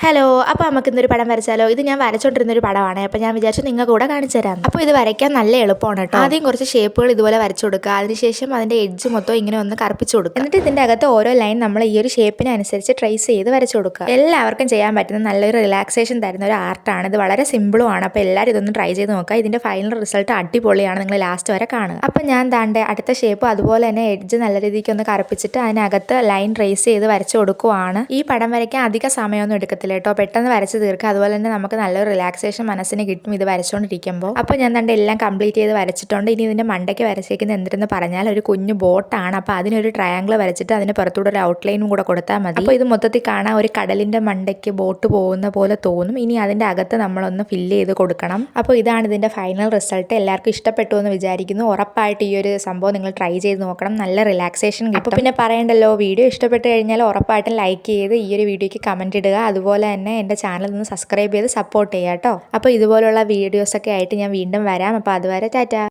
Hello, അപ്പോൾ നമുക്ക് ഇന്നൊരു പടം വരച്ചാലോ? ഇത് ഞാൻ വരച്ചോണ്ടിരുന്നൊരു പടമാണ്. അപ്പോൾ ഞാൻ വിചാരിച്ചു നിങ്ങൾക്ക് കൂടെ കാണിച്ചു തരാം. അപ്പോൾ ഇത് വരയ്ക്കാൻ നല്ല എളുപ്പമാണ് കേട്ടോ. ആദ്യം കുറച്ച് ഷേപ്പുകൾ ഇതുപോലെ വരച്ചു കൊടുക്കുക. അതിനുശേഷം അതിൻ്റെ എഡ്ജ് മൊത്തം ഇങ്ങനെ ഒന്ന് കറുപ്പിച്ചു കൊടുക്കുക. എന്നിട്ട് ഇതിൻ്റെ അകത്ത് ഓരോ ലൈൻ നമ്മൾ ഈ ഒരു ഷേപ്പിനനുസരിച്ച് ട്രേസ് ചെയ്ത് വരച്ചു കൊടുക്കുക. എല്ലാവർക്കും ചെയ്യാൻ പറ്റുന്ന നല്ലൊരു റിലാക്സേഷൻ തരുന്ന ഒരു ആർട്ടാണ്. ഇത് വളരെ സിമ്പിളുമാണ്. അപ്പോൾ എല്ലാവരും ഇതൊന്ന് ട്രൈ ചെയ്ത് നോക്കുക. ഇതിൻ്റെ ഫൈനൽ റിസൾട്ട് അടിപൊളിയാണ്. നിങ്ങൾ ലാസ്റ്റ് വരെ കാണുക. അപ്പോൾ ഞാൻ ദാണ്ടെ അടുത്ത ഷേപ്പ് അതുപോലെ തന്നെ എഡ്ജ് നല്ല രീതിക്ക് ഒന്ന് കറുപ്പിച്ചിട്ട് അതിനകത്ത് ലൈൻ ട്രേസ് ചെയ്ത് വരച്ചു കൊടുക്കുവാണ്. ഈ പടം വരയ്ക്കാൻ അധിക സമയമൊന്നും എടുക്കത്തില്ല കേട്ടോ. പെട്ടെന്ന് വരച്ച് തീർക്കുക. അതുപോലെ തന്നെ നമുക്ക് നല്ലൊരു റിലാക്സേഷൻ മനസ്സിന് കിട്ടും ഇത് വരച്ചുകൊണ്ടിരിക്കുമ്പോൾ. അപ്പോൾ ഞാൻ ദാണ്ടെ എല്ലാം കംപ്ലീറ്റ് ചെയ്ത് വരച്ചിട്ടുണ്ട്. ഇനി ഇതിൻ്റെ മണ്ടയ്ക്ക് വരച്ചേക്കുന്നത് എന്തെന്ന് പറഞ്ഞാൽ ഒരു കുഞ്ഞു ബോട്ടാണ്. അപ്പോൾ അതിനൊരു ട്രയാങ്കിൾ വരച്ചിട്ട് അതിന് പുറത്തൂടെ ഒരു ഔട്ട്ലൈനും കൂടെ കൊടുത്താൽ മതി. അപ്പോൾ ഇത് മൊത്തത്തിൽ കാണാൻ ഒരു കടലിൻ്റെ മണ്ടയ്ക്ക് ബോട്ട് പോകുന്ന പോലെ തോന്നും. ഇനി അതിൻ്റെ അകത്ത് നമ്മളൊന്ന് ഫില്ല് ചെയ്ത് കൊടുക്കണം. അപ്പോൾ ഇതാണ് ഇതിൻ്റെ ഫൈനൽ റിസൾട്ട്. എല്ലാവർക്കും ഇഷ്ടപ്പെട്ടു എന്ന് വിചാരിക്കുന്നു. ഉറപ്പായിട്ട് ഈ ഒരു സംഭവം നിങ്ങൾ ട്രൈ ചെയ്ത് നോക്കണം. നല്ല റിലാക്സേഷൻ കിട്ടും. അപ്പോൾ പിന്നെ പറയണ്ടല്ലോ, വീഡിയോ ഇഷ്ടപ്പെട്ട് കഴിഞ്ഞാൽ ഉറപ്പായിട്ടും ലൈക്ക് ചെയ്ത് ഈ ഒരു വീഡിയോയ്ക്ക് കമൻറ്റ് ഇടുക. അതുപോലെ തന്നെ എൻ്റെ ചാനൽ ഒന്ന് സബ്സ്ക്രൈബ് ചെയ്ത് സപ്പോർട്ട് ചെയ്യുക കേട്ടോ. അപ്പോൾ ഇതുപോലുള്ള വീഡിയോസൊക്കെ ആയിട്ട് ഞാൻ വീണ്ടും വരാം. അപ്പോൾ അതുവരെ ടാറ്റാ.